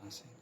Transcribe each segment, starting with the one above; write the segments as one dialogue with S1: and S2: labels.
S1: 45.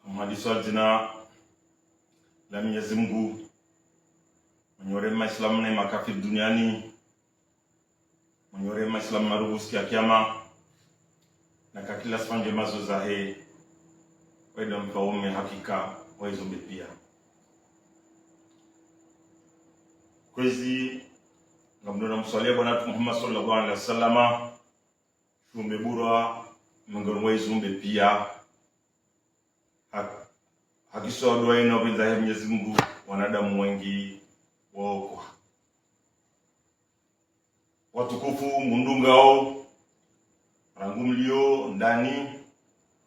S2: Mwadiswa jina la Mwenyezi Mungu mwenye rehema Islamu na makafiri duniani, mwenye rehema Islamu na ruhu siku ya kiyama, na kakila sifa njema za he weda mfaume hakika waizombe pia kwezi ngamdona mswalia bwana Muhammad sallallahu alaihi wasallama shumbe bura mngoro waizombe pia hakiso dua ina bila Mwenyezi Mungu wanadamu wengi wao watukufu mundungao rangumlio ndani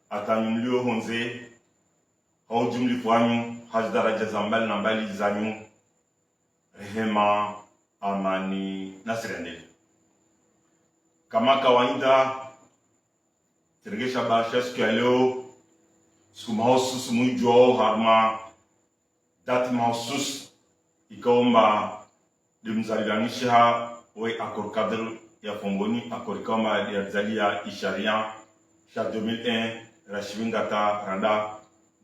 S2: atanyumlio honze au jumli kwanyu haz daraja za mbali na mbali zanyu rehema amani nasirendele kama kawaida tiregesha basha siku ya leo siku mahususi mwijoo harma dati mahususi ikaomba dimzaliganisha we akor kadr ya fongoni akor kama ya zalia isharia sha 2001 rashwingata randa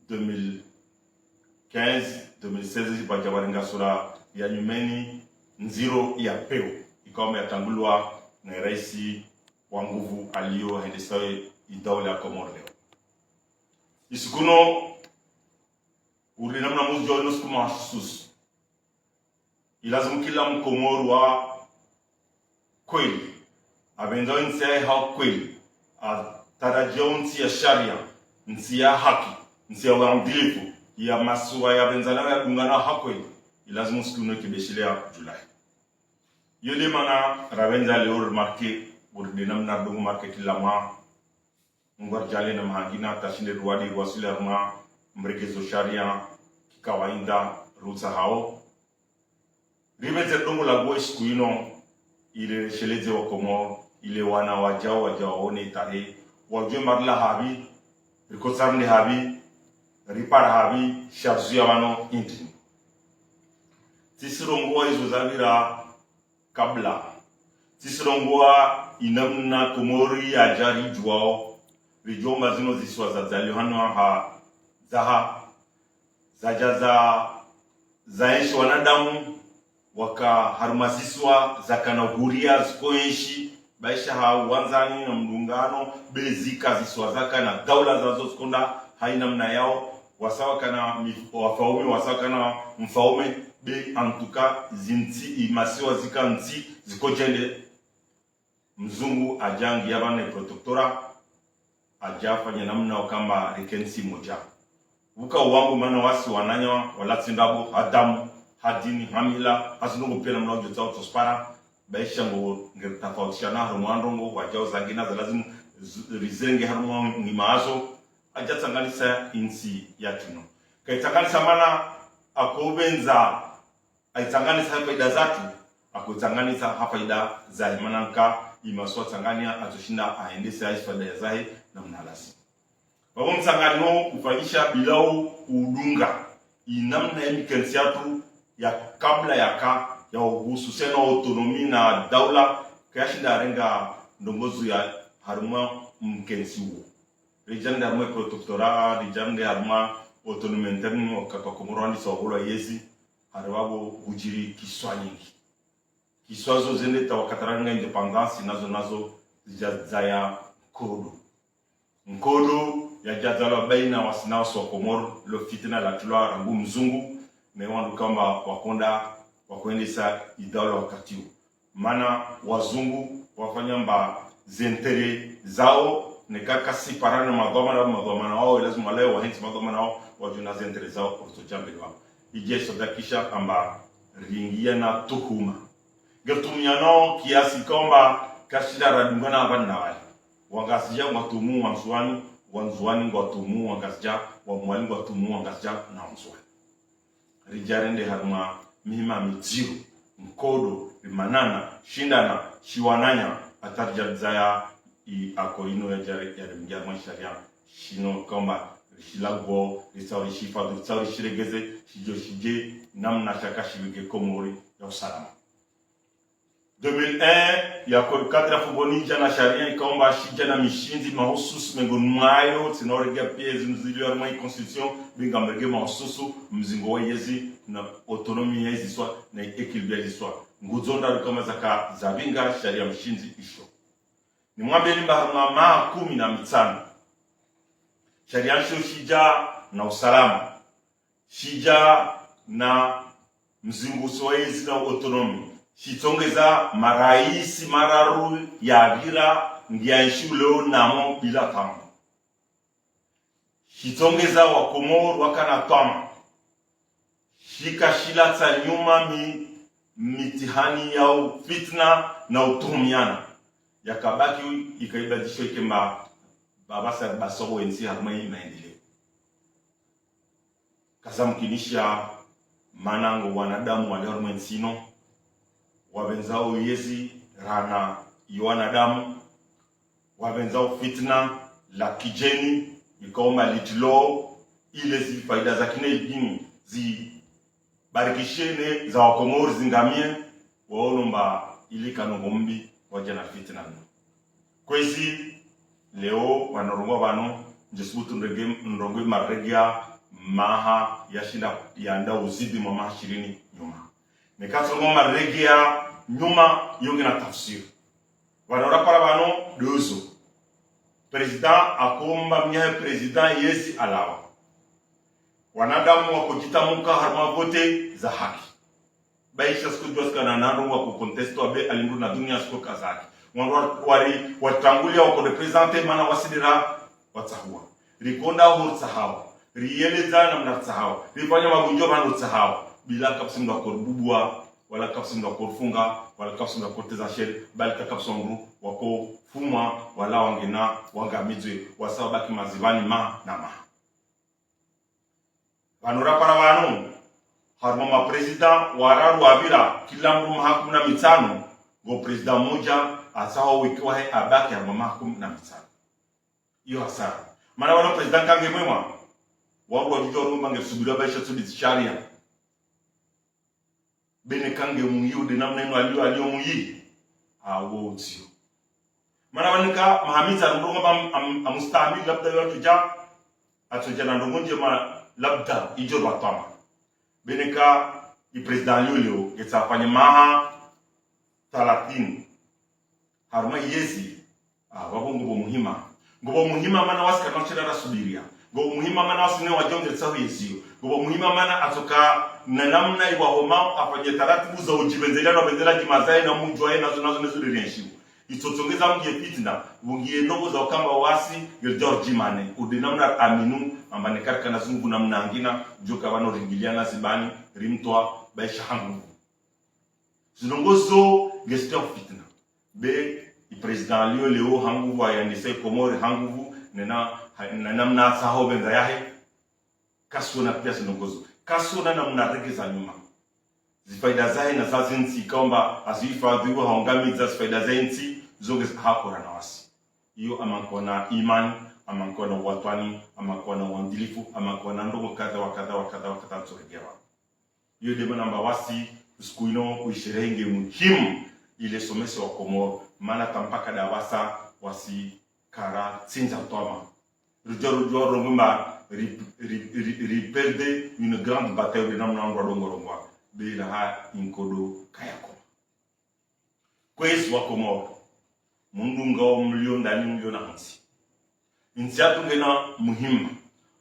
S2: 2015 2016 bajawaringa sura ya nyumeni nziro ya peo ikaomba yatangulwa na raisi wa nguvu alio hendesawe idawla ya Komoro leo isikuno ulinamna muzjo nusu mahsusi ilazimu kila mkomoro wa kweli abenzo nsia ha kweli atarajio nsia sharia nsia haki nsia uadilifu ya maswa ya benzana ya kungana ha kweli ilazimu sikuno kibeshilia Julai yole mana rabenza leo remarquer ulinamna do market lama ngor jale na mahagina tashinde ruwadi wasilarma mregezo sharia kawaida rusa hao ribeze dongo la boys kuino ile sheleze wa Komoro ile wana wajao one tare wajwe marla habi rikosarne habi ripar habi shabzu ya wano inti tisirongo izo zavira kabla tisirongwa inamna komori ya jari juao rijomba zino ziswa za zaliohano ha zaha zajaza zaeshi wanadamu waka harumasiswa zakanahuria zikoeshi baisha wanzani na mdungano bezika ziswa zaka na daula zazo zikonda haina mna yao wasawa kana wafaume wasawa kana mfaume be antuka zinti imasiwa zika nti zikojende mzungu ajangi yabane protectora ajafanya namna wakamba rekensi moja uka wangu mana wasi wananya walatsindabo adamu hadini hamila asunungu pia namna ujota utospara baisha ngo ngertafautisha harumandongo wajao zangina za lazimu rizenge harumango ni maazo ajatsanganisa insi yatuno kaitsanganisa mana akobenza aitsanganisa faida zatu akutsanganisa faida za mananka imaswa tsangania atoshinda aendese faida zahe na mnalasi wabo mtsangano ufanyisha bilao udunga inamna ya mikensiatu ya kabla yaka ya uhususeno autonomi na daula kayashinda renga ndongozu ya haruma mkensi huo rijande haruma protectora rijande haruma autonomi interne wakaka komorani sawhula yezi harwabo hujiri kiswa nyingi kiswa zo zende tawakataranga independence nazo zaya nkodo ya jazalo baina wasinao so komoro lo fitina la tulwa rangu mzungu ne wandu kama wakwendesa idalo wakati mana wazungu wafanya mba zentere zao nekaka siparana magomana wao lazima leo wahensi magomana wao wajuna zentere zao ortojambe wao ijesho dakisha amba ringia na tuhuma gertumiano kiasi kwamba kashida radungana abana wale wangasija watumu wanzuani watumu wangasija wamwali watumu wangasija na wanzuani rijarende haruma mihima miziru mkodo rimanana shindana shiwananya atarjadzaya akoino ya jare ya mjama sharia shino kwamba rishilagwo risauri shifadu risauri shiregeze shije namna shaka shibige komori ya usalama 2001 ya kodikadra fuboni jana sharia ikomba shijana mishinzi mahususu mengonumayo tinoregea pia zinuzilio arma constitution binga mrege mahususu mzingo wa yezi na autonomi yezi swa na ekilibia yezi swa nguzonda rukama zaka zabinga sharia mishinzi isho ni mwambe limba harma 15 sharia isho shija na usalama shija na mzingo swa yezi na autonomi shitongeza maraisi mararu ya vira ngianshu leo namo bila tamu shitongeza wakomoro wakana tama shika shilatsa nyuma mitihani ya fitna na utumiana yakabaki ikaibadisho ikemba babasa basobo ensi harmai maendeleo kazamkinisha manango wanadamu wale harmai nsino wabenzao yezi rana wanadamu wabenzao fitna la kijeni ikaomba litilo ile zi faida za kine dini zi barikishene za wakomori zingamie waolomba ili kanongombi wajana fitna kwezi leo wanarongo bano jesubutu nrongwe marregia maha yashinda yanda uzidi mama 20 nyuma nekasongo marregia nyuma yonge na tafsiri wanora para bano dozo president akomba mnyahe president yesi alawa wanadamu wakojitamuka harma vote za haki baisha siku joska na naro wako contesto abe alimru na dunia siku kazaki wari watangulia wako represente mana wasidira watahua rikonda hur sahawa riyeleza na mnatsahawa rifanya magunjo manu tsahawa bila kapsim wa korbubwa wala kapsim wa korfunga wala kapsim wa korteza sheri bali kapsongu wako fuma wala wangena wangamizwe wasawa baki mazivani ma na ma vanora para vanu harmama president wararu wavira kila mru mahakuna mitano go president moja asawa wikiwa he abaki harmama mahakuna mitano iyo hasara mana wano president kange mwema wangu wajujo rumba nge subira baisha sudi sharia bene kange muyo de namna ino alio muyi awo tio mana wanika mahamisa ndongo ba amustami labda yote ja atoja na ndongo nje ma labda ijo batama bene ka i president leo yetsafanya maha 30 harma yezi wabo ngobo muhima mana wasika kanchira rasubiria ngobo muhima mana wasine wajonge tsaho yezio ngobo muhima mana atoka na namna iwa homa afanye taratibu za ujibenzelea na bendera jimazai na mujwae nazo nezurirenshi itotsongeza mje fitna bungie ndogo za kama wasi George Mane udinamna aminu ambane karka na zungu namna angina joka bano ringiliana zibani rimtoa baisha hangu zinongozo gestion fitna be i president leo hangu wa yandise komori hangu na namna saho benza yahe kasona pia zinongozo kasona namna regeza nyuma zifaida zae na zazinti kwamba azifadhiwa haongami za faida zainti zoge hakora na wasi hiyo amankona imani amankona watwani amankona wandilifu amankona ndogo kadha wakadha tsoregewa hiyo dema namba wasi usikuino uisherenge muhimu ile somese wa Komoro mana tampaka da wasa wasi kara tsinza toma rujo rongumba perde une grande bataille de namna ngorongorongwa bila ha inkodo kayako kwezi wa Komoro mundu ngao milioni hamsi insiatu ngena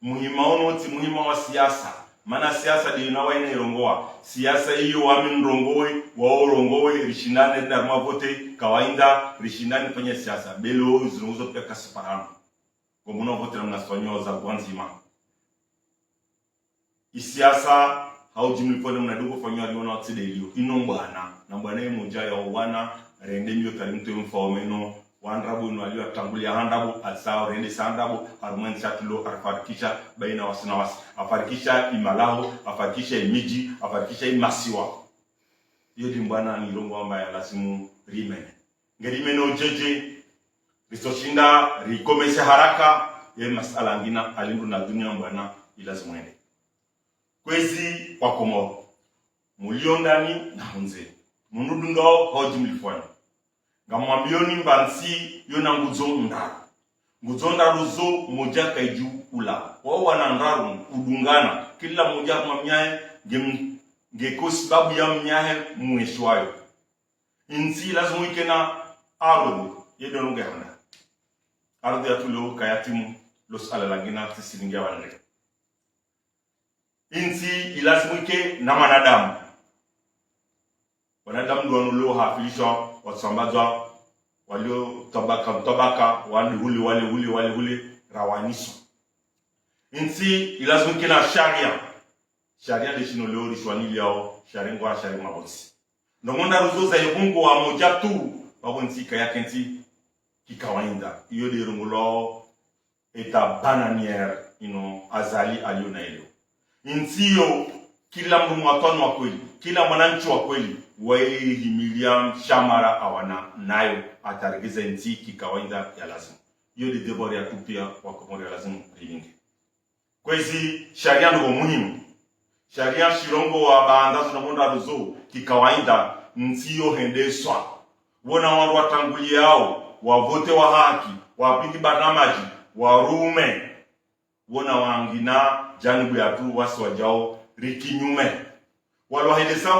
S2: muhima onoti muhima wa siasa mana siasa di nawaina irongoa siasa hiyo wami nrongowe wao rongowe rishindane na mavote kawaida rishindane kwenye siasa belo zunguzo pia kasiparana kwa muna vote na mnasfanyo za kwanzima isiasa haujimlipone mnadugo fanyo aliona watide ilio ino mbwana moja ya wana rende myo kalimto mfawmeno wandrabu ino aliwa tangulia handabu asao rende sandabu harumani satilo afarikisha baina wasina wasi afarikisha imalaho afarikisha imiji afarikisha imasiwa hiyo di mbwana ni rongo ambaye lazimu rimene ngerimeno jeje risoshinda rikomeshe haraka ye masala ngina alindu na dunia mbwana ilazimu ende kwezi wa Komoro muliondani na hunze mundu ngao hoji mlifwana ngamwambioni mbansi yona nguzo ndaru zo moja kaiju ula wao wana ndaru udungana kila moja mwamnyae ngekosi babu ya mnyae mweshwayo insi lazima ikena ardhi yedonunge hana ardhi atulo kayatimu los alalangina tisilingia wanle insi ilazimike na wanadamu ndio wanulio hafilisha wasambazwa walio tabaka wale rawaniso insi ilazimike na sharia de shinoleo rishwani yao sharingwa mabosi ndomonda ruzo za yebungu wa moja tu babonsi kaya kenti kikawainda iyo de rungulo eta bananiere azali aliona hilo insiyo kila mtu mwatano wa kweli kila mwananchi wa kweli waihimilia shamara awana nayo ataregeza nchi kikawaida ya lazima hiyo ni debori ya tupia wa Komoro ya lazima rilinge kwezi sharia ndo muhimu sharia shirongo wa baandazo na mwanda ruzo kikawaida nsiyo hendeswa wona wandu watangulia yao wavote wa haki wapingi barnamaji warume wona wangina janibu ya tu wasi wajao rikinyume walo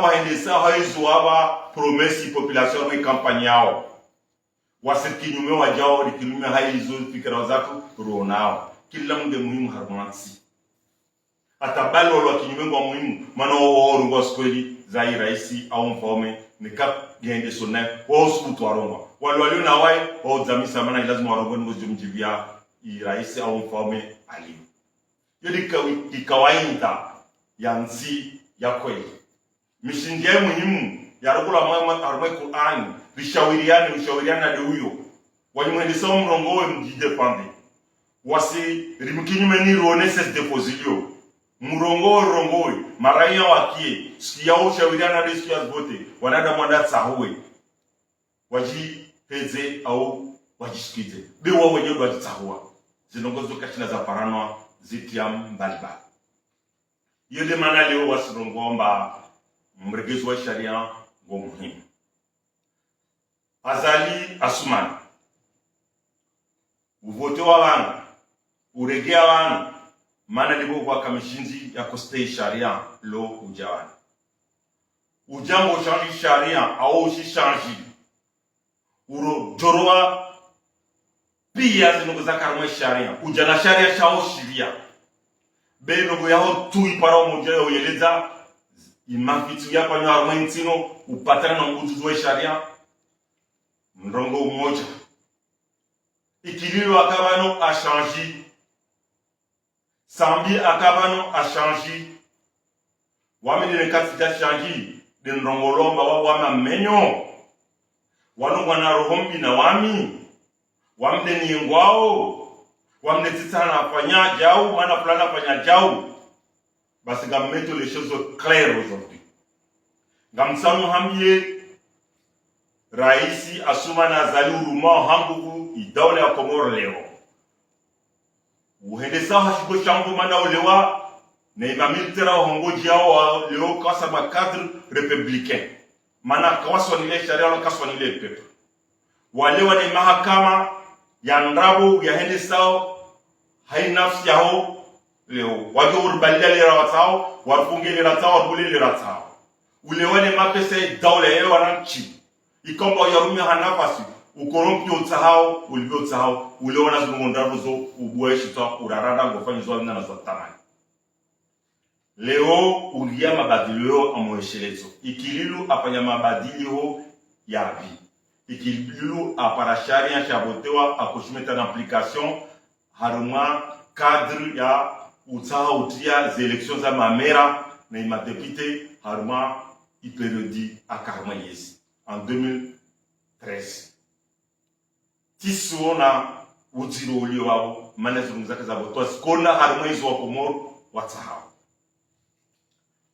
S2: wahendesa haizu waba promesi population wa kampanya yao wasikinyume wajao rikinyume haizu fikira zatu ruonao kila mde muhimu harmonisi atabali walo kinyume kwa muhimu mana wao ngo skweli za iraisi au mfaume nika gende sona wao subutu warongo walo na wai wao zamisa mana lazima warongo ngo jumjibia iraisi au mfaume ali yodi kawaida ya nsi ya kweli mishindia muhimu ya rugula mama armai Qur'ani rishawiriana de huyo walimwendesa mrongowe mjidefande wasi rimkinyume ni ruonese deposilio rongowe maraia wakie sikia ushawiriana de sikia zote wanada mwanda sahuwe waji heze au wajisikize bewa wenyewe wajitahua zinongozo kachina za paranwa zitiam mbalimbali yule mana leo wasirongomba mregezo wa sharia ngo muhimu. Azali Asumani uvote wa wana uregea wana mana libo kwa kamishinzi ya kostei sharia lo ujawani ujambo changi sharia au ushishangi uro joroa pia zinugo za karma sharia ujana sharia shao shiria beno yao tu ipara moja yoyeleza imafitu ya panyo armaintino upatana na ngutu wa sharia mrongo mmoja ikililo akabano a changi sambi akabano a changi wami de katita changi de ndongolomba wa menyo wanu wana rohombi na wamde ni ngwao wamde titana afanya jau mana fulana afanya jau basi gameto les choses claires aujourd'hui gamsanu hambie Raisi Asumani azali uruma hangugu idawle ya Komoro leo uhendesa hashiko shambo mana ulewa na imamilitera hongoji yao leo kasa ma cadre républicain mana kawaswanile sharia wala kaswanile pepe wale wana mahakama ya ndabo ya hendesa hai nafsi yao leo wajo urbalia lera watao wafunge lera tao wabule lera tao ule wane mapese dawle yao wananchi ikomba yarumi hanafasi ukorompi utahao ulivyo utahao uleona zungondaro zo ubueshi to urarada ngofanya zo na zo tamani leo ulia mabadilio amoeshelezo ikililu apanya mabadilio yabi ikililu apara sharia shabotewa akushimeta na application haruma cadre ya utahao utia za elections za mamera na imadepite haruma iperiodi akarma yesi en 2013 tisona ujiro ulio wao manazungumza kaza botoa skona harmonizo wa Komoro watahao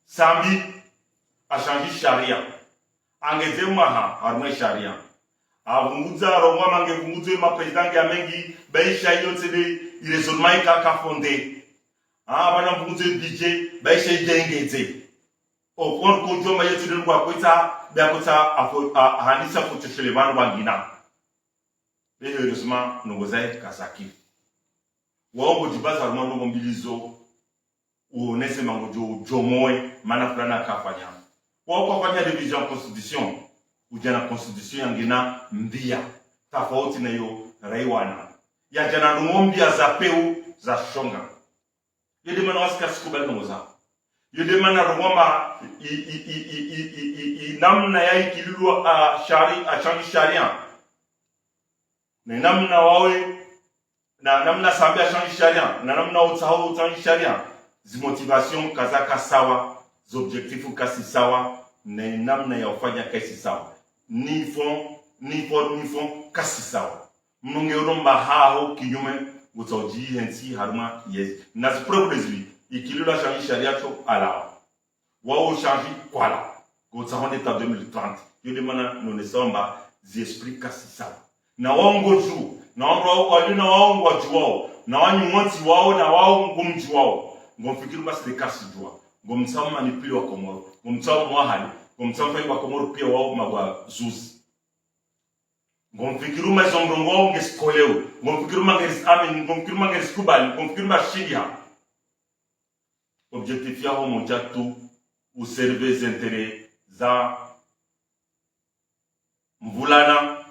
S2: sambi achangi sharia angezema harmonizo sharia avunguza rongwa mangevunguze ma president ya mengi baisha yote de raisonnement ka fondé bana mvunguze budget baisha idengeze au point ko joma yetu de kwa kwita biakota hanisa kuteshele banu bangina heureusement nongozai kasaki wao jibaza rumo ngombilizo uonese mangojo jomoe mana fulana kafanya wao kwa fanya revision constitution ujana constitution yangina mbia tofauti na hiyo raiwana ya jana rumombia za peu za shonga yede mana wasika sikubali nongoza yede mana rumomba namna ya ikililu sharia na namna wawe na namna sambi changi sharia na namna utahau changi sharia zimotivation kazaka sawa zobjectifu kasi sawa na namna ya ufanya kasi sawa ni fon kasi sawa mnonge uromba hao kinyume utauji hensi haruma yes na ziproblezi ikililu changi sharia cho ala wao changi kwala utahonde ta 2030 yule mana nonesomba zesprit kasi sawa na waongo juu na wao na waongo juu na wanyumonti wao na wao ngumji wao ngomfikiru basi de kasi juu ngomsama manipuli wa Komoro ngomsama mwahali ngomsama fai wa Komoro pia wao magwa zuzi ngomfikiru mazongrongo ngeskoleo ngomfikiru mangeris amen ngomfikiru mangeris kubali ngomfikiru mashidia objectif yao moja tu u service intérêt za mvulana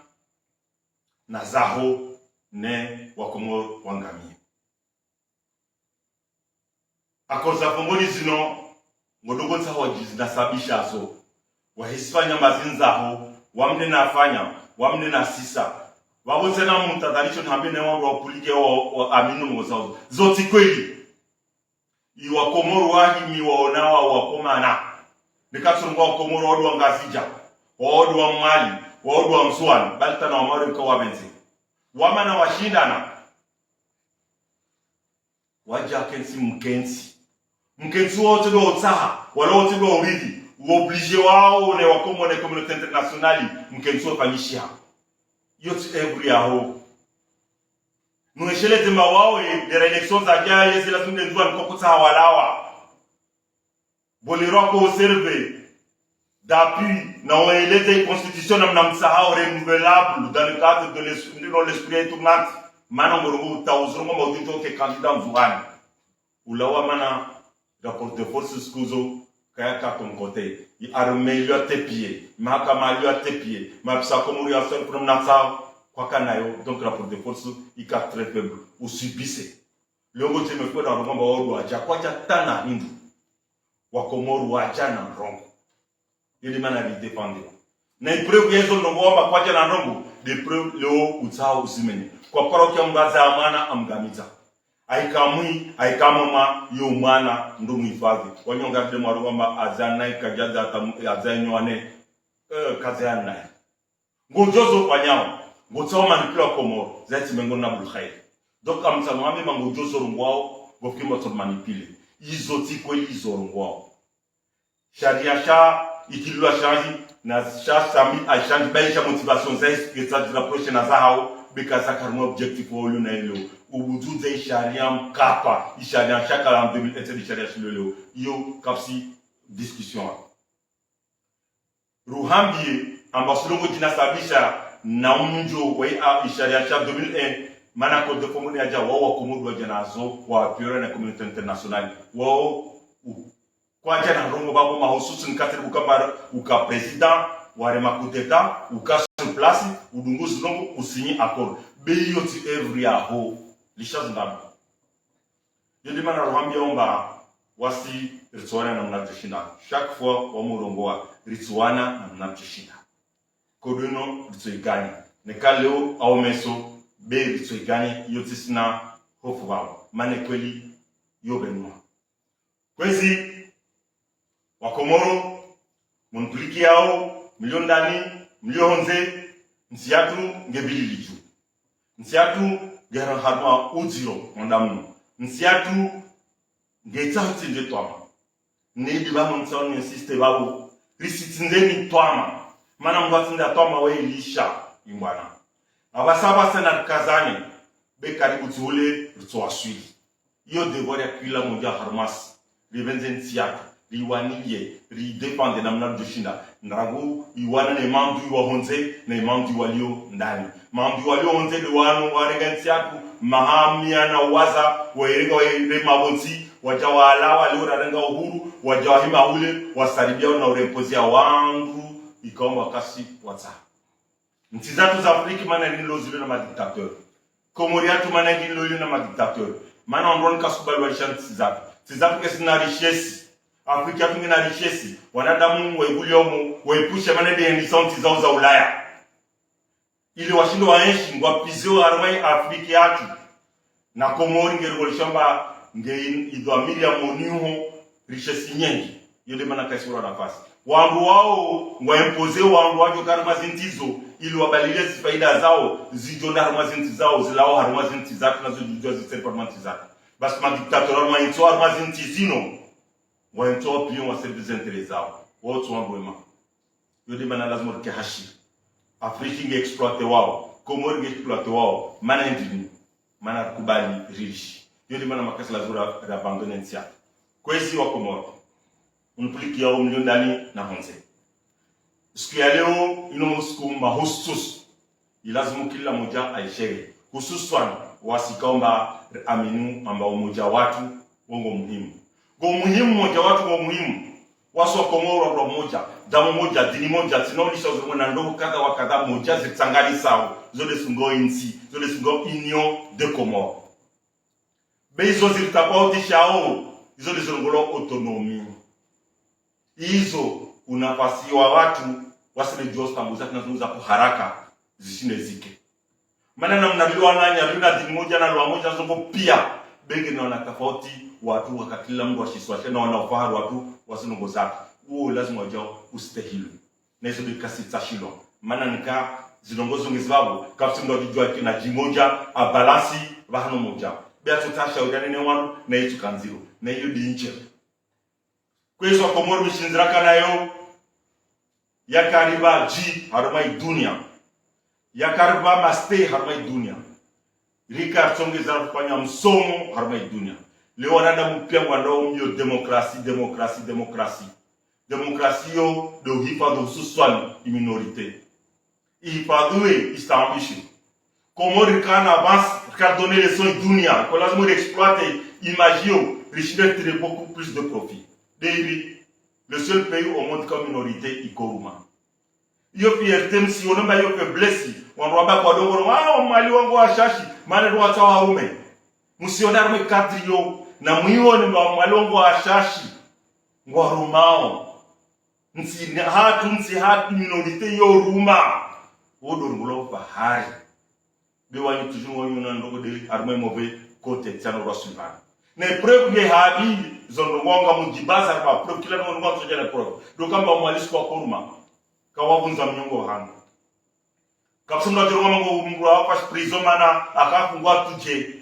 S2: na zaho ne wakomoro wangamie akoza pomoni zino ngodogo tsaho jizina sabisha so wa Hispania mazinzaho wamne nafanya wamne na sisa wabonse na mutadalisho nhambe ne wa kulike wa aminu ngozazo zoti kweli iwa Komoro wahi mi waonawa wakomana nikatsunga wa Komoro wadu wa ngazija wadu wa Mali wadu wa Mswani balta na wamaru kwa wabenzi wamana washindana waja kensi mkensi wote do utaha wala wote do uridi uoblige wao ne wakomo ne communauté internationale mkensi wafanyishia yote every aho nueshele tema wao de elections za jaya zila tunde nzwa nkokota walawa boliroko serve d'appui na oelete constitution na mnamsahau renouvelable dans le cadre de l'esprit tournante mana ngorogo tauzrongo maudijo ke candidat mzurani ulawa mana rapport de force skuzo kaya ka ton côté i armée lui a tepier mahakama lui a tepier mapsa komuri a seul pour mnasa kwa kanayo donc rapport de force i ka très faible ou subissé longo teme kwa na ngomba oru aja kwa tana hindu wa komoru aja na rongo ili mana li dépendre na preuve yezo ngomba kwa na rongo de preuve leo utao usimeni kwa parokia mgaza amana amgamiza aikamui aikamama yo mwana ndo muhifadhi wanyonga de marugamba azana ikajaza azanywane kazana ngojozo kwanyao ngotoma nikla komoro zati mengona bulkhair donc amsamami mangojozo rungwao gofimba to manipule izo tikwe izo rungwao sharia sha ikilwa shaji na sha sami ashanji baisha motivation zais que ça de la prochaine azao bikasa karmo objectif wo lu na ilo ubutuze sharia mkapa sharia shaka la 2017 sharia shilolo yo kapsi discussion ruhambi ambasulongo jinasabisha na unjo wa sharia shaka 2001 mana code de commune aja wao komodo janazo wa pure na communauté internationale wao kwa jana rongo babo mahususu nkatiri ukabara uka president wa makuteta uka sur place udunguzi longo usinyi accord beyo ti every aho lishazo ndabu yedi mana ruhambia omba wasi rituana na mnatishina chaque fois wa murongo wa rituana na mnatishina koduno rituigani nekaleo au meso be rituigani yotisina hofu babo mane kweli yobenwa kwezi wakomoro munpuliki yao milioni ndani milioni nze nsiatu ngebili liju nsiatu gera harma uziro mondamu nsiatu ngeta hutinde twama nebi ba monsao ni insiste babo risitindeni twama mana mwatinda twama we lisha imbwana abasaba sana kazani be karibu tule rutwaswi yo devora kila moja harmas libenzen nsiatu liwaniye ri dépend na mnab de China ndago iwana ne mandu wa honze ne mandu walio ndani mandu walio honze liwano waregansiatu mahamia na waza wairega waire mabonsi wajawala walio rarenga uhuru wajawahima ule wasaribia na urempozia wangu ikaomba kasi wata ntizatu za Afrika mana nilo zile na madiktateur komoriatu mana nilo zile na madiktateur mana onron kasubali wa shanti tizatu kesina richesse Afrika tungina richesse wanadamu waibuliomu waipushe manende ya nisonti zao za Ulaya ili washindo waenshi ngwapizio armai Afrika yatu na komori ngerigolishamba idhamiri ya moniuho richesse nyengi yode mana kaisura nafasi wangu wao ngwaimpoze wangu wajo karma zintizo ili wabalile faida zao zijonda harma zinti zao zilao harma zinti zatu nazo jujua ziserparmanti zatu basi madiktator arma inso harma zinti zino wanto pion wa service intérêt zao wote wangu wema yodi mana lazima ke hashi Afrika nge exploiter wao Komoro nge exploiter wao mana ndini mana kubali rishi yodi mana makasi lazima abandonner nsia kwezi wa Komoro unpliki yao milioni ndani na honze siku ya leo inomusku mahusus lazima kila moja aishere hususan wasikaomba aminu ambao moja watu wongo muhimu go muhimu moja watu wa muhimu waso wa Komoro ndo moja damu moja dini moja tinolisha uzungu na ndogo kadha wa kadha moja zitangani sawa zole sungo insi zole sungo union de Komoro bezo zitapautisha zole zongolo autonomie hizo unafasiwa watu wasile josta mbuza tunazungumza kwa haraka zishinde zike maana na mnaliwa nanya luna dini moja na lwa moja zongo pia benge na tofauti watu wakakila mtu washiswa tena wanaofahamu watu wasinongo zake huo lazima wajao ustahili na hizo bikasita shilo maana nika zilongozo ngizbabu kapsi ndo dijua kina jimoja abalansi bahano moja bia tutasha udani ne wanu na hizo kanziro na hiyo dinche kwezo Komoro mishinziraka nayo yakariba ji harumai dunia yakariba maste harumai dunia Rika tsongeza kufanya msomo harumai dunia leo wanadamu pia wandao myo demokrasi Demokrasia de uhifadhi hususan minorité. Ihifadhiwe istaambishe. Komori kana avance car donner les sons dunia. Kwa lazima exploiter imagio richesse tirer beaucoup plus de profit. Deibi le seul pays au monde comme minorité ikoruma. Iyo fierté msione mba iyo faiblesse wanroba kwa dongo mali wangu washashi mane rwa tawa ume. Msione arme kadri yo na muione mba mali wangu washashi ngwarumao. Nsi hatu minorité yo ruma. Wodo ngulo bahari. Bewani toujours wani na ndogo de arme mauvais côté tiano rasulman. Ne preuve ye habi zondo wanga mujibaza kwa preuve kila no ngwa tsoja na preuve. Dokamba mwalisi kwa kuruma. Kawabunza mnyongo hanga. Kapsumra jiro ngo mngwa kwa prison mana akafungwa tuje.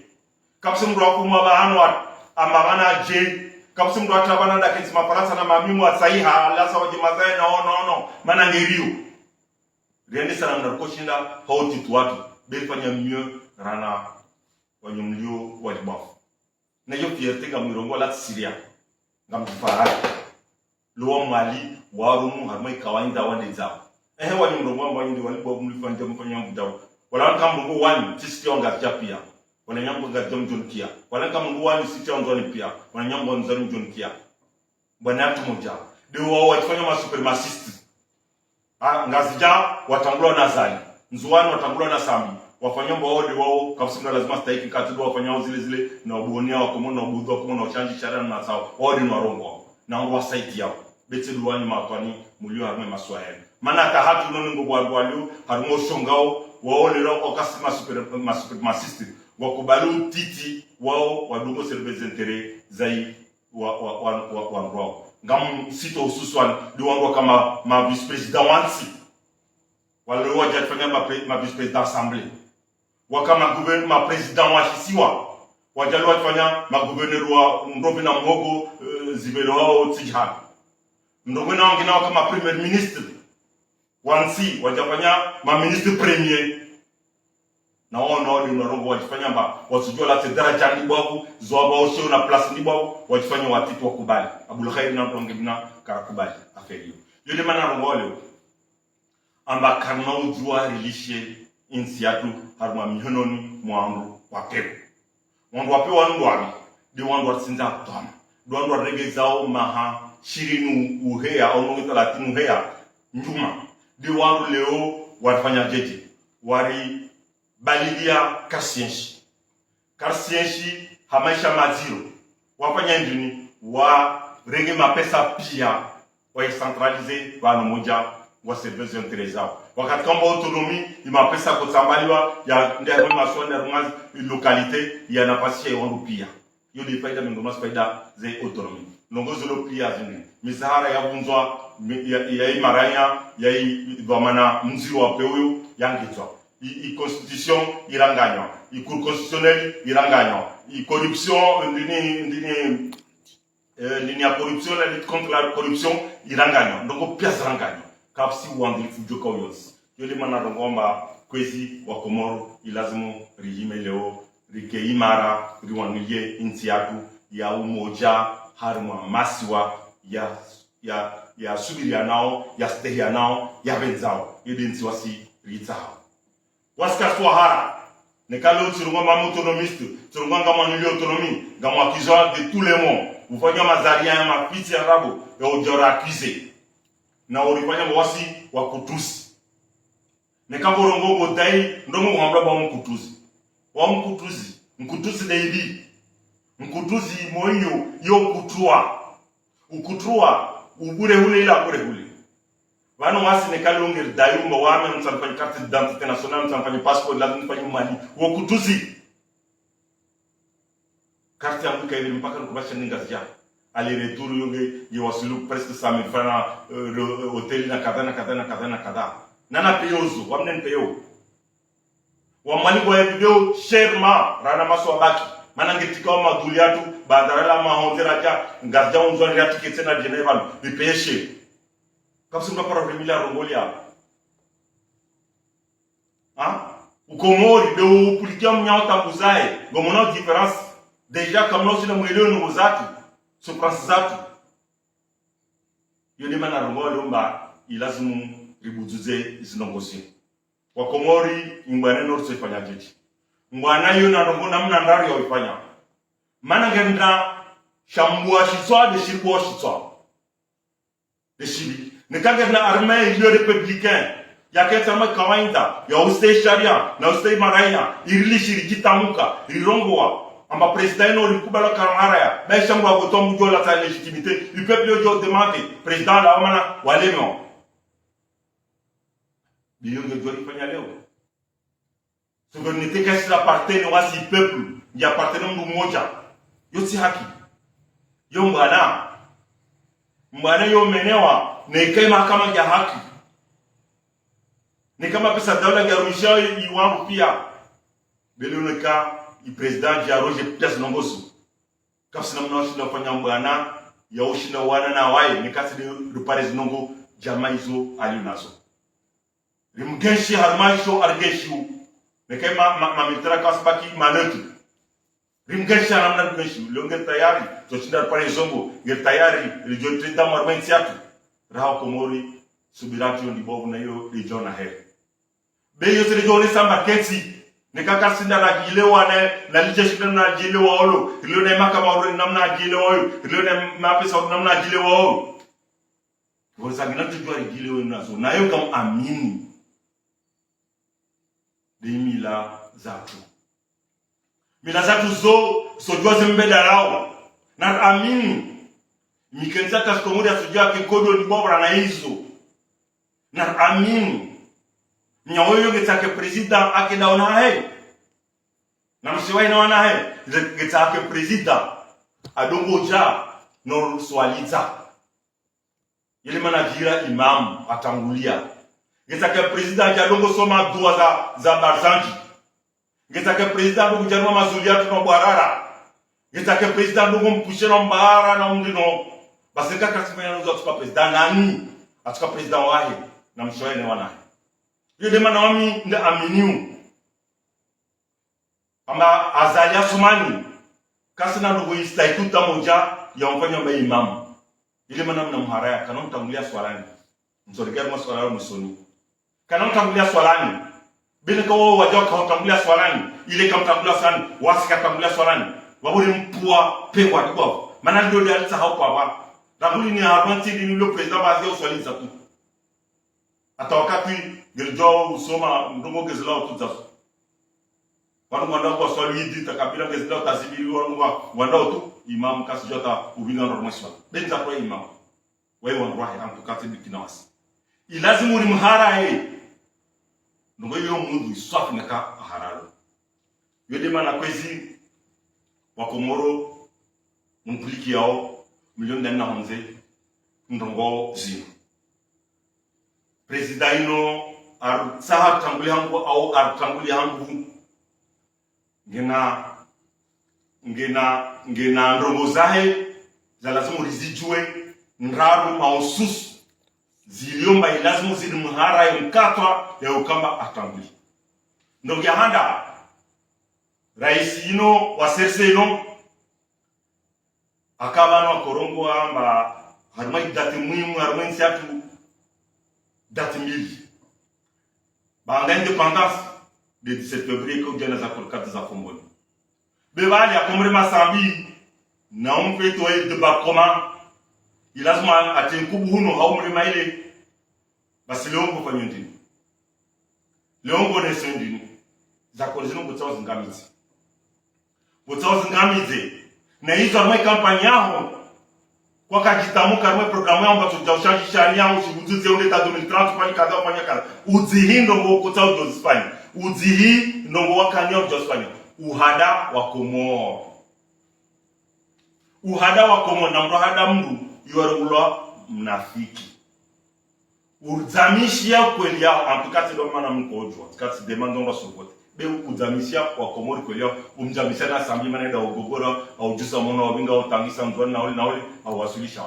S2: Kapsumra kwa mabahano amagana je. Kapsumra tabana ndaketi mafaransa na mamimu ataiha alasa wajimazai na ono mana ngeriyo. Riende sana mnakoshinda hauti tuwatu. Belifanya mieux rana wanyumlio walibafu. Na yo fierté ga mirongo la Syria. Ngam fahari. Lo Mali warumu harmai kawaida wande zao. Wanyumrongo wanyindi walibafu mlifanja mfanya mdawo. Wala kambo wani tisi onga pia. Wala nyambo ga jom kia. Wala kambo wani sisi onzoni pia. Wala nyambo onzoni jon kia. Bwana moja. De wao wafanya ma supremaciste. Ngazija watangulwa na zali. Nzuwani watangulwa na sami. Wafanyomba wao kabisa lazima stahiki katibu wafanyao zile na ubuonia wakomo na ubudhu wakomo na uchanji chara na sawa. Wao ni warongo. Na ngwa site yao. Bete luwani mapani mulio harme maswahili. Mana hatu nono ngwa harmo shongao wao lero okasima supremaciste. Wakubalu titi wao wadungo service intérêt zai wa ngwao. Ngam sito hususan diwango kama ma vice président wansi. Wale waje fanya ma vice président assemblée. Wakama gouvernement président wa hisiwa. Waje fanya ma gouverneur wa Ndobe na Mwogo zibelo wao tijha. Ndobe na wengine kama premier ministre. Wansi waje fanya ma ministre premier. Na wao ndio warongo wajifanya mba wasijua la daraja ndibwavu zoaba osho na place ndibwavu wajifanya watitu wakubali Abdul Khair na ndongibina karakubali aferi yule mana rongo leo amba karno jua rilishe insiatu harma mihononi mwandu wapepo mwandu wapepo wanduami de wandu watsinza tama wandu waregezao maha shirinu uhea au nongo 30 uhea njuma de wandu leo wafanya jeje wari balidia Karsienshi hamaisha maziro wafanya ndini wa renge mapesa pia wa centralize bana moja wa service d'intérêt zao wakati kama autonomie imapesa kutambaliwa ya ndio maswali ya rungazi localité ya nafasi ya wandu pia hiyo ni faida miongoni faida za autonomie nongozo lo pia zini misahara ya bunzwa ya imaranya ya idhamana mziro wa peyo yangitwa i constitution iranganywa i cour constitutionnelle iranganywa i corruption ndini ya corruption la lutte contre la corruption iranganywa ndongo pia ziranganywa kapsi wandi fujoka yos yole mana ngomba kwezi wa Komoro ilazimu regime leo rike imara riwanuye intiatu ya umoja harma masiwa ya subiria nao ya stehia nao ya benzao yedinsi wasi ritao waska swahara nekalo turunga ma autonomiste turunga ngama nuli autonomie ngama kizoa de tous les mondes ufanya mazaria ma piti arabo ya ujora accusé na ulifanya mwasi wa kutusi nekaborongo godai ndomo mwambla ba mkutuzi wa mkutuzi deibi mkutuzi moyo yo ukutua ubure hule ila bure hule wano wasi nekalonge dayumba wame mtafanya carte d'identité nationale mtafanya passport lazima mfanye mali wokutuzi carte yangu kaile mpaka nikubasha ningazia ali retour yonge yewasilu presque 100,000 francs hotel na kadha nana peyozo wamnen peyo wamali kwa video sherma rana maso baki manangetika wa maduliatu bandarala mahondera ja ngazia unzoni ya tikete na Geneva bipeshe kapsi mba para remila rongolia ukomori de upulikia mnyauta kuzae gomona différence déjà comme nous na mweleo no zatu so France zatu Yule mana rongo lomba ilazimu ribuzuze zinongozi. Wakomori mbwana norso ifanya jeji. Mbwana yo na rongo namna ndari ya ifanya. Mana gendra shambua shitswa de shirbo shitswa. De shiri. Nikagendra armée iliyo républicain. Yaketa ma kawaida ya uste sharia na uste maraya irili shiri kitamuka irongoa amba president no likubala karamara ba shambwa botombu jola sa légitimité le peuple yo demande président la mana walemo biyo ngejo ifanya leo souveraineté kasi la partie no wasi peuple ya partie no mmoja yo si haki yo mbana yo menewa na ikaima kama ya haki ni kama pesa daula ya Russia iwangu pia beloneka i president ya Roger Pes Nongosu kapsina mnaoshi na fanya mbana ya ushina wana na wae nikasi de Paris nongo jamaizo alionazo rimgenshi harmaisho argeshu nekema mamitra kasbaki manetu rimgenshi namna rimgenshi longe tayari toshinda Paris zongo ngel tayari lijotre da marmensiatu raho komori subirati ndi bovu na yo lijona he beyo se lijone samba keti nikaka sinda na gilewa na lijeshi na gilewa olo ilone makama oro namna gilewa yo ilone mapesa namna gilewa olo woza gina tujua gilewa nazo na yo kam amini de mila zatu zo sojua zembeda lao na amini mikenza kaskomuri asujua kikodo ni bobra na hizo na amini nyawoyo getake president akenda ona hai na msiwai na ona hai getake president adongo ja no swaliza yele manajira imam atangulia getake president adongo soma dua za barzanji getake president adongo janwa mazulia tuno bwarara getake president adongo mpushe no mbara na mndino basika kasimenya no za president nani atuka president wahi na msiwai na ona hai yule mana wami nda aminiu ama azalia sumani kasi na ndugu istaikuta moja ya mfanya mba imamu yule mana mna mharaya kana mtangulia swalani msorikari mwa swalani msoni kana mtangulia swalani bila kawo wajao ka mtangulia swalani ile ka mtangulia swalani wasi ka mtangulia swalani waburi mpua pewa kwa mana ndio ndio alisa hauko hapa rabuli ni arwanti ni yule president bazio swalini za tu ata wakati geljo usoma ndongo gezela tutzaso wanu wanda kwa swali hidi takabila gezela tasibiri wanda tu imam kasijota ubinga normaswa benza kwa imam wewe wanwahi antukati bikinawasi ilazimu ni mhara ndongo yo mundu iswafi naka haralo yode mana kwezi wakomoro mpliki yao milioni na honze ndongo zero president ino ar saha tanguli hangu au ar tanguli hangu ngena ndongo zahe za lazimu rizijue nraru mausus ziliomba ilazimu zili mhara ya mkatwa ya ukamba atanguli ndongo ya handa raisi ino wa serse ino akabano wa korongo amba haruma idati muhimu haruma insiatu date 1000 banda indépendance de 17 février ko jana za kolkata za komboni bebali akomre masambi na umpe to de bakoma ilazima atenkubu huno haumre maile basi leongo fanyondini leongo ne sendini za kolzino butawa ngamize na hizo armai kampanya yao kwa kajitamuka armai programu yao mbato jaushaji shani yao shibuzuze uneta 2030 kwa kaza kufanya kaza udzihi ndongo kutao Jospani udzihi ndongo wakanya Jospani uhada wa komo na mrohada mndu yuarulwa mnafiki uzamishia kweli yao antukati ndo mana mkojwa tukati demandon wa sokote be uzamishia wa komori kweli yao umjamisha na sambi manenda ogogora au jusa mwana wabinga utangisa mzwani na oli au wasulisha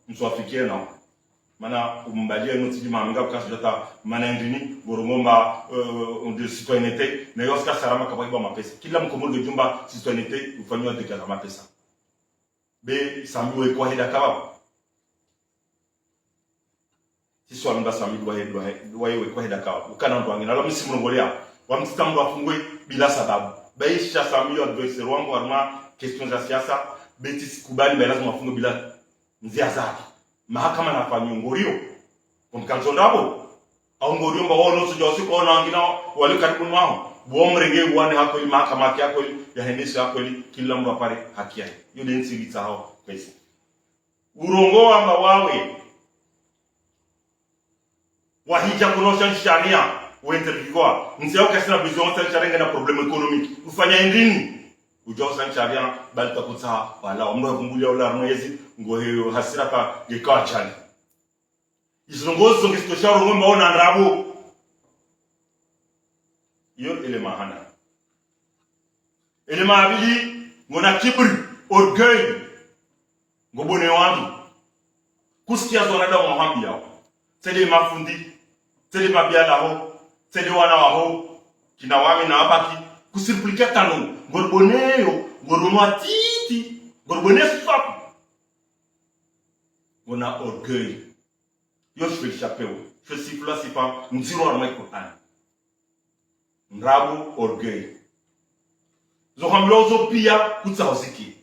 S2: mswafikie nao mana umbalia notiji maminga kasi jota mana ndini gorongomba de citoyenneté na yoska sarama kabaiba mapesa kila mkomori jumba citoyenneté ufanywa dekala mapesa be sambi we kwa hida kababa iso amba sami dwaye kwa heda kawa ukana ndo angina lo msimu ngolea wa msitambo afungwe bila sababu baisha sami yo adversaire wangu arma question za siasa beti sikubali ba lazima afungwe bila nzia zake mahakama na fanyo ngorio kumkanzo ndabo au ngorio mba wono sujao siko na angina wale karibu mwao buomrenge uwane hako ili mahakama yako ya hendisi yako ili kila mtu apare haki yake hiyo ndio nsibita hao pesa urongo amba wawe wahija kunosha sharia uenterviwa nseo kasina besoin sa sharia na problème économique ufanya ndini ujao sa sharia bali takuta wala omno kumbulia wala mwezi ngoheyo hasira ka gekawa chani izongozo ngistosha ngomba ona ndabo iyo elema hana elema abili ngona kibri orgueil ngobone wangu kusikia zonada wa mahambi yao tele mafundi tele mabiala ho tele wana wa ho kina wami na abaki kusirplika tano ngorboneyo ngoroma titi ngorbone stop ngona orgueil yo je chapeo je siffle si pas nziro arma Qur'an ndrabu orgueil zo hamlozo pia kutsahosiki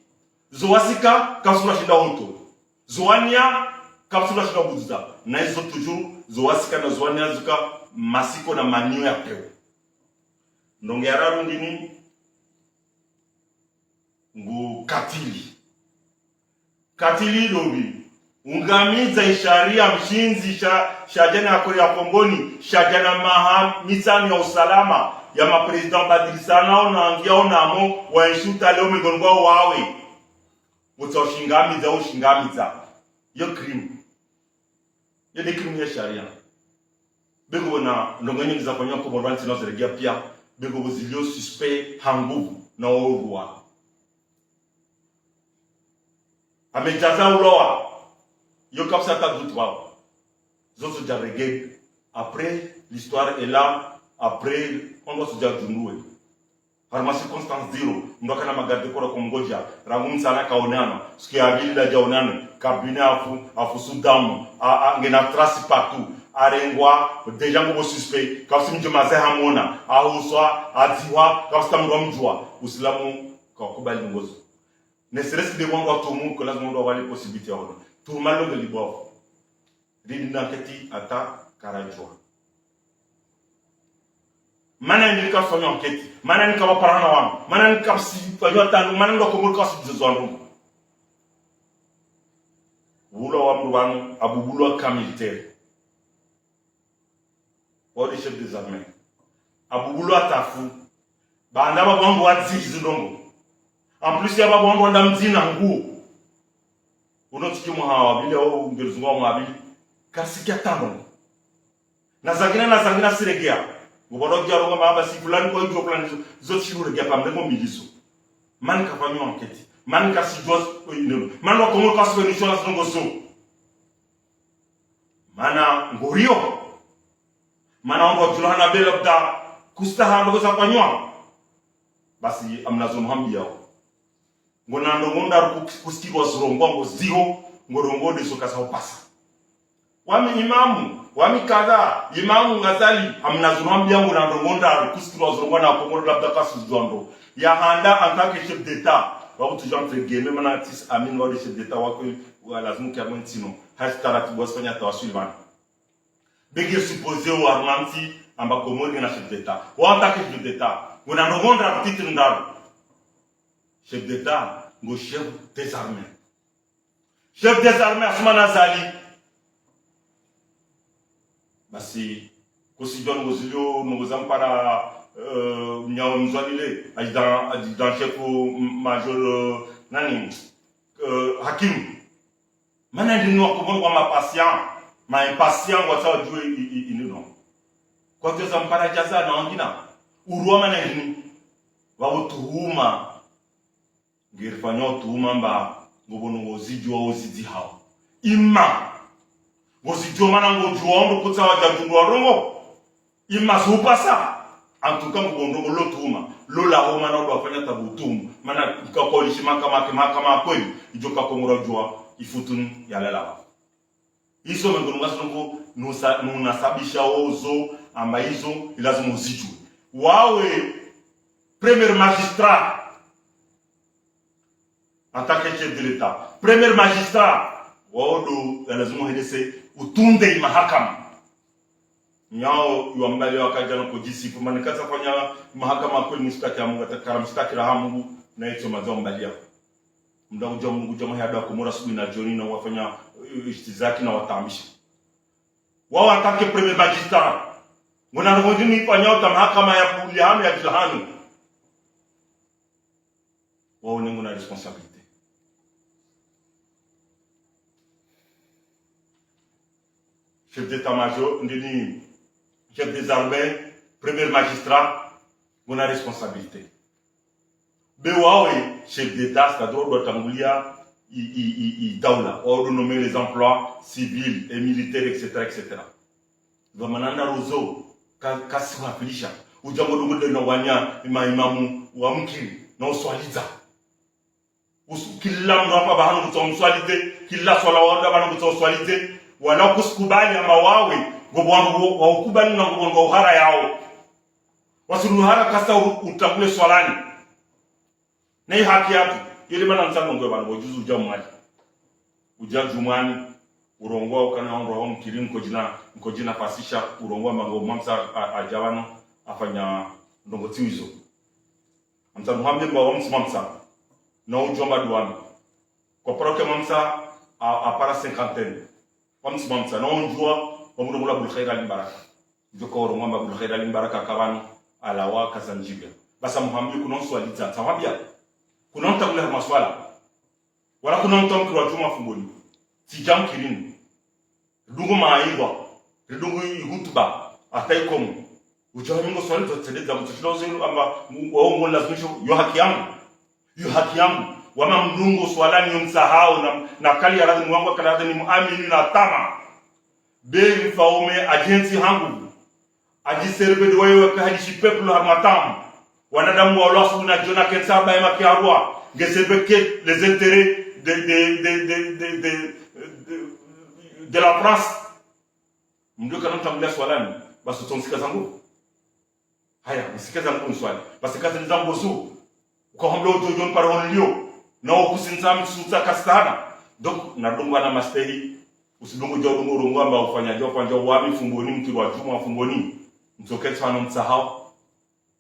S2: zo wasika kasura shinda honto zo wania kapsula shika buduza na hizo toujours zo wasika na zo wania zuka masiko na manio ya peo ndonge arabu ndini ngu katili lobi ungamiza isharia mshinzi shajana ya Korea Kongoni shajana maha mizani ya usalama ya mapresident badilisana na angia namo wa inshuta leo migongwa wawe utoshingamiza ushingamiza yo crime yo de crime ya sharia bego na ndongenye za kwenye kwa morban sino zeregia pia bego bozilio suspect hanguvu na orwa amejaza uloa yo kapsa ta doute wao zozo ja reggae après l'histoire est là après on doit se dire dunoué par ma circonstance zero ndoka na magarde kora kumgoja rangu sana kaonana sikia abili da jaonana kabine afu sudamu ngena trace partout arengwa deja ngo suspect kapsi mjoma za hamona ahuswa adziwa kapsi mjwa uislamu kwa kubali ngozo ne serait-ce que de wangu atomu que lazima ndo wale possibilité yao tout malo de libo ridina keti ata karajwa mana ndika sonyo enquête mana ndika waparana wangu mana ndika sifanyo tanu mana ndo komulka sibizozwandu wulo wa mruwanu abubulo ka militaire wadi chef des armées abubulo atafu banda babongo wadzizi ndongo en plus ya babongo ndamzina nguo unotikimu hawa bile au ngelizunga mwabili kasikia tano na zangina siregea ngobodo jaronga maba si fulani ko njo plan zo chiru regea pambe mo miliso man ka fanyo enquête man ka si jos ko ino man ko mo ka so ni chola ngo so mana ngorio mana ngo jula na belabda kustaha ngo sa fanyo basi amnazo muhambi yao ngona ndongonda kuskiwa zurongwa ngo zero ngorongo de soka sa pasa wami imamu wami kadha imamu ngazali amnazurambia ngo na ndongonda kuskiwa zurongwa na komoro labda kasu zondo ya handa antake chef d'état wa kutuja entre guillemets mana tis amin wa chef d'état wako lazima kia mwentino hashtara tibosfanya tawasiliana bege supposé au armanti amba komori na chef d'état wa antake chef d'état ngona ndongonda titre ndaro chef d'état ngo chef des armées. Chef des armées Asmana Zali. Basi kusijon ngozilio ngozampara nyao mzalile adjudant chef major nani Hakim. Mana ndi no ko ma patient, ma impatient wa sa jouer il non. Kwa que zampara jaza na ngina. Urwa mana ndi wa utuhuma ngirfanyo tuuma mba ngobono ngozijwa ozidi hao imma ngozijwa mana ngojwa ndo kutsa wajadungwa rongo imma supasa antuka ngobondo lo tuuma lo la homa na ndo afanya tabutum mana kapolishi makama kweli ijoka komura jwa ifutun ya lala Hizo mengolungazo nunasabisha ozo ama hizo lazima uzijue. Wawe premier magistrat en tant que chef de l'État, premier magistrat wao lazima hedese utunde mahakama nyao yuambali wakaja na kujisifu manikata fanya mahakama kweli mstaki ya Mungu atakara mstaki la Mungu na hicho mazao mbali yako mdango jwa Mungu jamaa hada kumura subi na jioni na wafanya ishtizaki na watamisha wao atake premier magistrat mwana ngojini fanya mahakama ya Puliano ya Jahanu wao nengo na responsabilité. Chef d'état-major, chef des armées, premier magistrat, on a responsabilité. Bewawe, chef d'état, c'est-à-dire doit tangulia daula, on doit nommer les emplois civils et militaires, etc., etc. Vamananda rozo, kasi wafilisha, ujango dungude na wanya imamu wa mkiri na uswaliza. Kila mrapa bahanu kutomswalite, kila swala wanda bahanu kutomswalite. Wana kusikubali ama wawe ngobwangu wa ukubali na ngobwangu uhara yao wasuruhara kasa utangule swalani na hii haki yako ile bana msano ngwe bana bojuzu ujamu ujajumani urongo kana onro mkirin ko jina pasisha urongo mango mamsa ajawano afanya ndongo tiwizo amsa muhammed ba wamsi mamsa na ujomba duwan ko proke mamsa a para 50 Wamsi mamsa na onjua wamudo mula bulkhaira limbaraka joko romamba bulkhaira limbaraka kabano alawa kasanjibia basa muhambi kuno swali za tawabia kuno mtakula maswala wala kuno mtamki wa juma fumboni sijam kirini dungu maaiwa dungu hutuba ataikom ujawa mingo swali za tendeza mtushiloze amba wao lazimisho yo haki yangu wama mdungu swalani yumsahau na kali ya radhi mwangu kala ni muamini na tama be mfaume agency hangu ajiserbe de wayo ka hadishi peuple harmatam wanadamu wa Allah subhanahu jona kensa ba ma kiarwa ngeserbe ke les intérêts de la France mndoka namtamlia swalani basi tonsika zangu haya msika zangu mswali basi kazi nzambo zu kwa hamlo jojon paron lio na okusinza msuta kastana donc na dongo na masteri usidongo jongo rongo amba ufanya jo kwanja wami fumboni mtu wa juma fumboni mtoke tsana mtsahao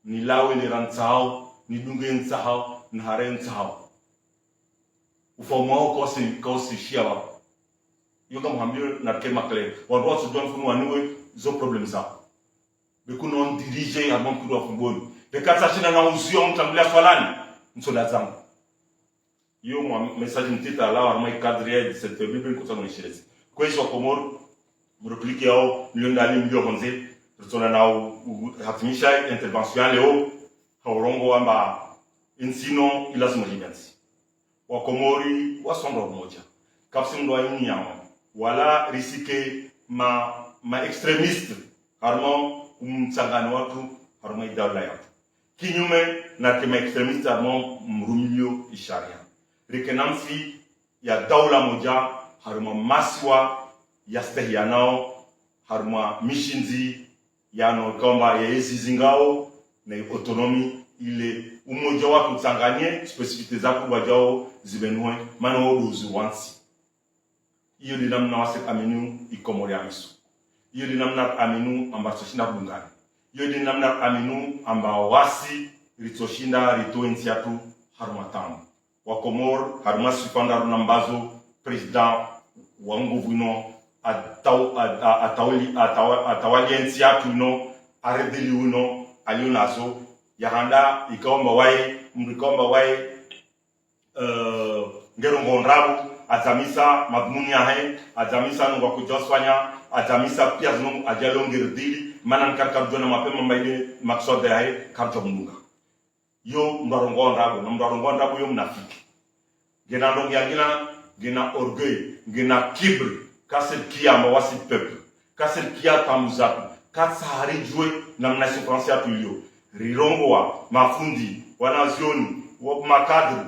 S2: ni lawe ni rantsahao ni dunge ntsahao na hare ntsahao ufomao ko si shia wa yoga muhambio na kema kle wa rotu don funu anwe zo problem za bekuno on dirige avant kudo fumboni bekatsa china na uzio mtamblia swalani msola zangu yo message mtita la arma cadre de cette bible ko tano shirezi ko hizo komoro mreplique yao milioni milio konze tutona na hatimisha intervention leo haurongo amba insino ilazima libansi wa komori wasongo moja kapsi ndo ayini yao wala risike ma extremiste harmo mtsangano watu harmo idala yao kinyume na kema extremiste harmo mrumilio isharia rekenansi ya daula moja haruma maswa yastahianao haruma mishinzi yano kama ya zingao na autonomy ile umoja watu tsanganye specificite zako wajao zibenwe mano oduzu wansi iyo dinamna wase aminu ikomori amisu iyo dinamna aminu amba soshinda bungani iyo dinamna aminu amba wasi ritoshinda ritoensiatu haruma tamu wa Komor haruma sifanda runambazo president wa nguvu no atawali ensiatu no aredeli uno alionazo yahanda ikaomba wae mrikomba wae ngero ngondrabu azamisa madmuni yahe azamisa ngo kujoswanya azamisa pia zino ajalongerdili manan karkarjona mapema maile maksode yahe karjo munga yo mbarongo ndabu yo mnafiki gena ndongi yangina gena orgueil gena kibri kasel kia mawasi peuple kasel kia tamuzaku katsari jwe na mnasi français atulio rirongo wa mafundi wanazioni wa makadri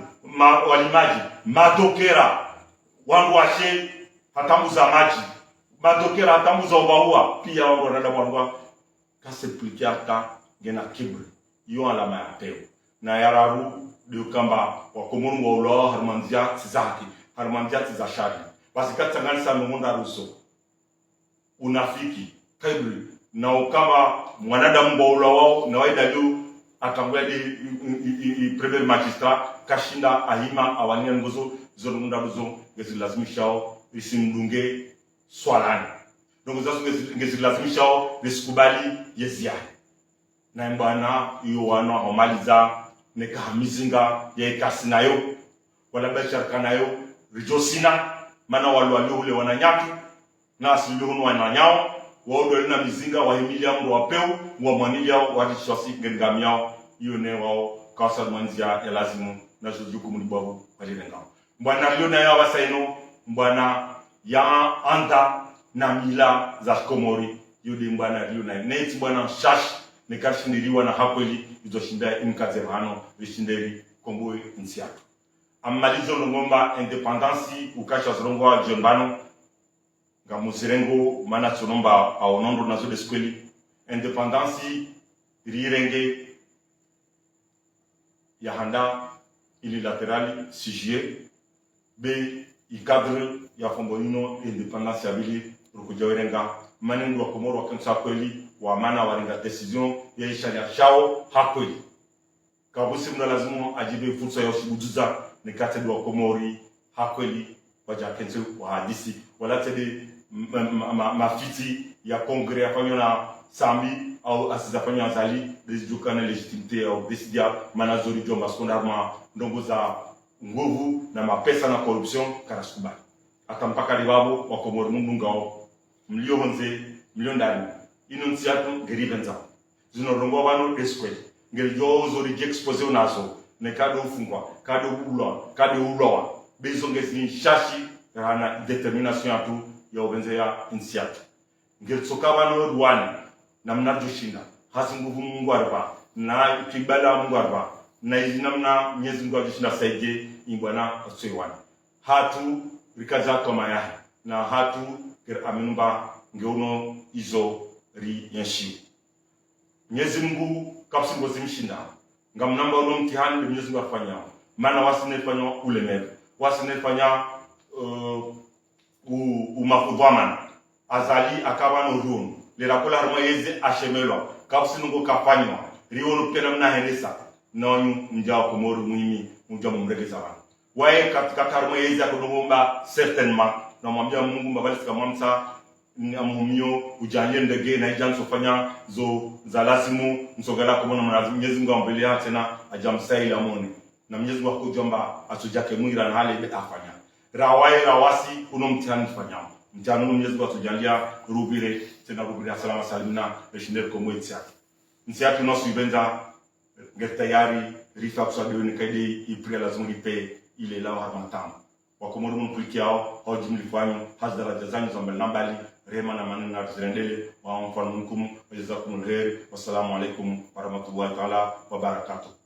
S2: walimaji madokera wandu washe hatamuza maji badokera tamu za ubaua pia wanada wanwa kasepuliki hata gena kibri yo alama ya teo na yararu de kamba wa komun wa ulo harmanzia tizaki harmanzia tizashari basi katangani sa munda ruso unafiki kibri na ukama mwanadamu wa ulo wao na waida yu atangwe di premier magistrat kashinda ahima awania ngozo zonu munda ruzo ngezi lazimishao isimdunge swalani donc zasu ngezi lazimishao risikubali yezia na mbana iyo wana homaliza neka hamizinga ya ikasi nayo wala basharka nayo rijosina mana walwalio ule wananyaki na asili hunu wananyao waodo na mizinga wahimilia mro wapeu wa mwanilia wadishosi ngengamiao iyo ne wao kawasa mwanzia ya lazimu na jujuku mlibabu walirenga mbana lio na ya wasaino mbana ya anda na mila za Komori yudi mbana lio na neti mbana shash nikashindiriwa na hakweli izoshinda imkazerano vishinderi kombwe nsiatu amalizo ngomba independence ukasha zrongo jombano ngamusirengo mana tsonomba aonondo nazo deskweli independence rirenge ya handa unilaterali sigie be ikadre ya fombolino independence abili rukujawerenga manendu wa Komoro wakensa kweli wa mana warenga decision ya ishari shao hakweli kabusi mna lazimu ajibe fursa ya usibuduza nikate wa Komori hakweli waja kense wa hadisi wala tede mafiti ya kongre afanywa na sambi au asizafanywa zali desijukana legitimite au desidia manazori jomba skondarma ndongo za nguvu na mapesa na corruption karasukubali akampaka ribabo wa Komori mundungao mlionze miliondani inunziatu ngeribenza zino rongo bano deskweli ngelijo zori expose unazo ne kado ufungwa kado ulwa kado ulwa bezo ngezi shashi na determination atu ya obenze ya insiatu ngelitsoka bano ruani na mnajushinda hasi nguvu Mungu arba na kibala Mungu arba na izinamna Mwenyezi Mungu ajushinda saije ingwana atsoiwana hatu rikaza kama yahi na hatu aminumba ngeuno izo ri yanshi Mwenyezi Mungu kapsi ngozi mshinda ngamnamba uno mtihani ndio Mwenyezi Mungu afanya maana wasinefanya ulemevu wasinefanya umafudhaman azali akawa no ruon le rakola harma yeze ashemelwa kapsi ngo kafanywa riono pena mna henesa nonyu mjao Komoro muhimi mjao mregeza wana wae katika karma yeze akonomba certainement na mwambia Mungu mbali sikamamsa amumio ujanye ndege na ijanso sofanya zo zalasimu msogala kubona Mwenyezi Mungu ambelia tena ajamsaila mone na Mwenyezi Mungu akujomba atujake mwira na hali afanya rawai rawasi uno mtihani fanyamo mtihani Mwenyezi Mungu atujalia rubire tena rubire salama salimina reshindel komwetsia nsiatu nosu ibenza ngetayari rifa kusadiwe nikaide ipria lazima lipe ile lao hamatama wakomoro mpulikiao hoji mlifanyo hasdara jazanyo za mbali rehema na maneno na tuzendele wa mfano mkumu wajazakumul khair wassalamu alaikum warahmatullahi taala wabarakatuh.